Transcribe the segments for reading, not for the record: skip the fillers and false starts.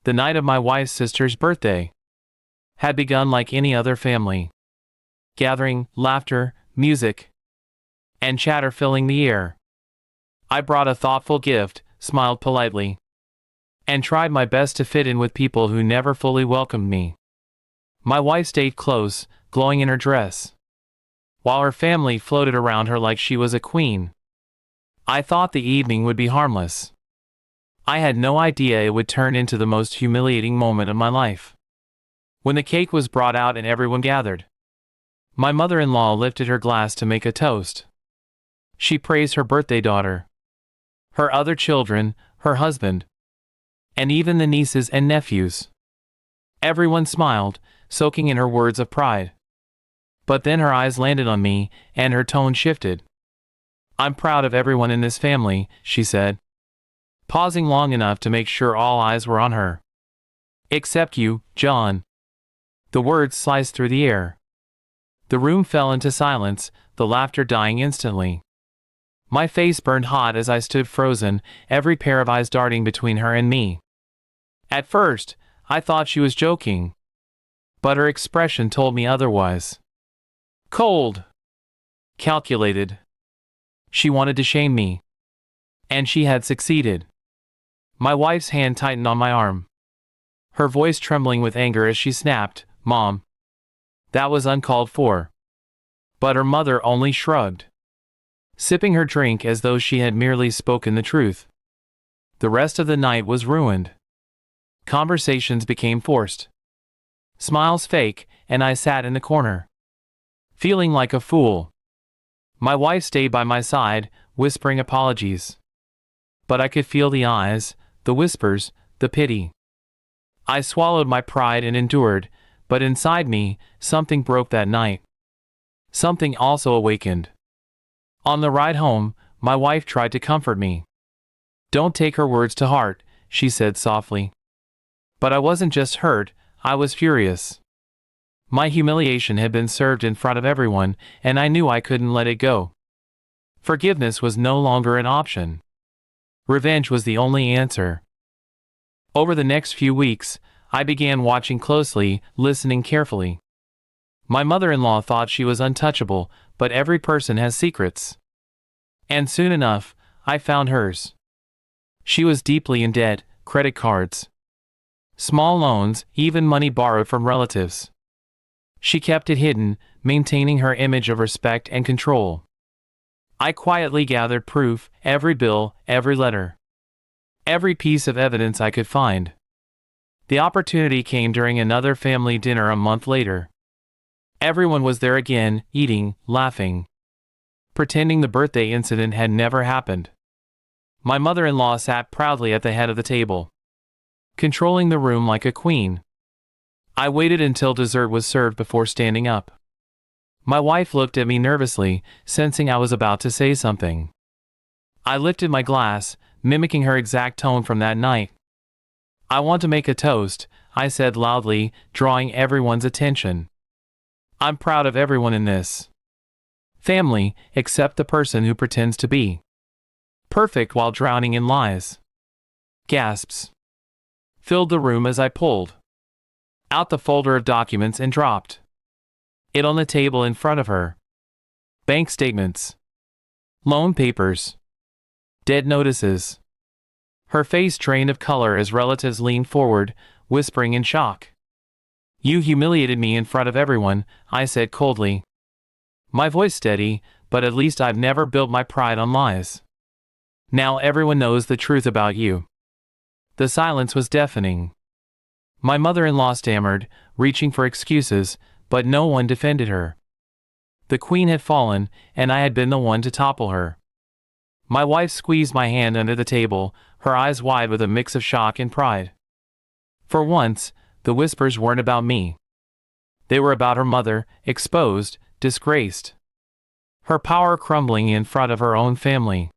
The night of my wife's sister's birthday had begun like any other family gathering, laughter, music, and chatter filling the air. I brought a thoughtful gift, smiled politely, and tried my best to fit in with people who never fully welcomed me. My wife stayed close, glowing in her dress, while her family floated around her like she was a queen. I thought the evening would be harmless. I had no idea it would turn into the most humiliating moment of my life. When the cake was brought out and everyone gathered, my mother-in-law lifted her glass to make a toast. She praised her birthday daughter, her other children, her husband, and even the nieces and nephews. Everyone smiled, soaking in her words of pride. But then her eyes landed on me, and her tone shifted. "I'm proud of everyone in this family," she said, pausing long enough to make sure all eyes were on her. "Except you, John." The words sliced through the air. The room fell into silence, the laughter dying instantly. My face burned hot as I stood frozen, every pair of eyes darting between her and me. At first, I thought she was joking, but her expression told me otherwise. Cold. Calculated. She wanted to shame me. And she had succeeded. My wife's hand tightened on my arm, her voice trembling with anger as she snapped, "Mom, that was uncalled for." But her mother only shrugged, sipping her drink as though she had merely spoken the truth. The rest of the night was ruined. Conversations became forced, smiles fake, and I sat in the corner, feeling like a fool. My wife stayed by my side, whispering apologies. But I could feel the eyes, the whispers, the pity. I swallowed my pride and endured, but inside me, something broke that night. Something also awakened. On the ride home, my wife tried to comfort me. "Don't take her words to heart," she said softly. But I wasn't just hurt, I was furious. My humiliation had been served in front of everyone, and I knew I couldn't let it go. Forgiveness was no longer an option. Revenge was the only answer. Over the next few weeks, I began watching closely, listening carefully. My mother-in-law thought she was untouchable, but every person has secrets. And soon enough, I found hers. She was deeply in debt, credit cards, small loans, even money borrowed from relatives. She kept it hidden, maintaining her image of respect and control. I quietly gathered proof, every bill, every letter, every piece of evidence I could find. The opportunity came during another family dinner a month later. Everyone was there again, eating, laughing, pretending the birthday incident had never happened. My mother-in-law sat proudly at the head of the table, controlling the room like a queen. I waited until dessert was served before standing up. My wife looked at me nervously, sensing I was about to say something. I lifted my glass, mimicking her exact tone from that night. "I want to make a toast," I said loudly, drawing everyone's attention. "I'm proud of everyone in this family, except the person who pretends to be perfect while drowning in lies." Gasps filled the room as I pulled out the folder of documents and dropped it on the table in front of her. Bank statements, loan papers, debt notices. Her face drained of color as relatives leaned forward, whispering in shock. "You humiliated me in front of everyone," I said coldly, my voice steady, "but at least I've never built my pride on lies. Now everyone knows the truth about you." The silence was deafening. My mother-in-law stammered, reaching for excuses, but no one defended her. The queen had fallen, and I had been the one to topple her. My wife squeezed my hand under the table, her eyes wide with a mix of shock and pride. For once, the whispers weren't about me. They were about her mother, exposed, disgraced, her power crumbling in front of her own family.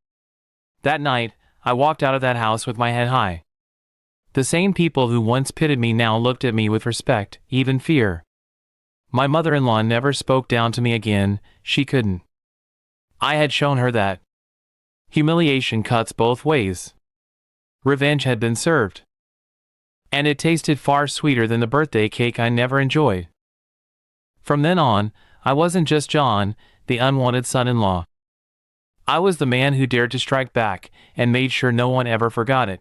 That night, I walked out of that house with my head high. The same people who once pitted me now looked at me with respect, even fear. My mother-in-law never spoke down to me again, she couldn't. I had shown her that humiliation cuts both ways. Revenge had been served. And it tasted far sweeter than the birthday cake I never enjoyed. From then on, I wasn't just John, the unwanted son-in-law. I was the man who dared to strike back, and made sure no one ever forgot it.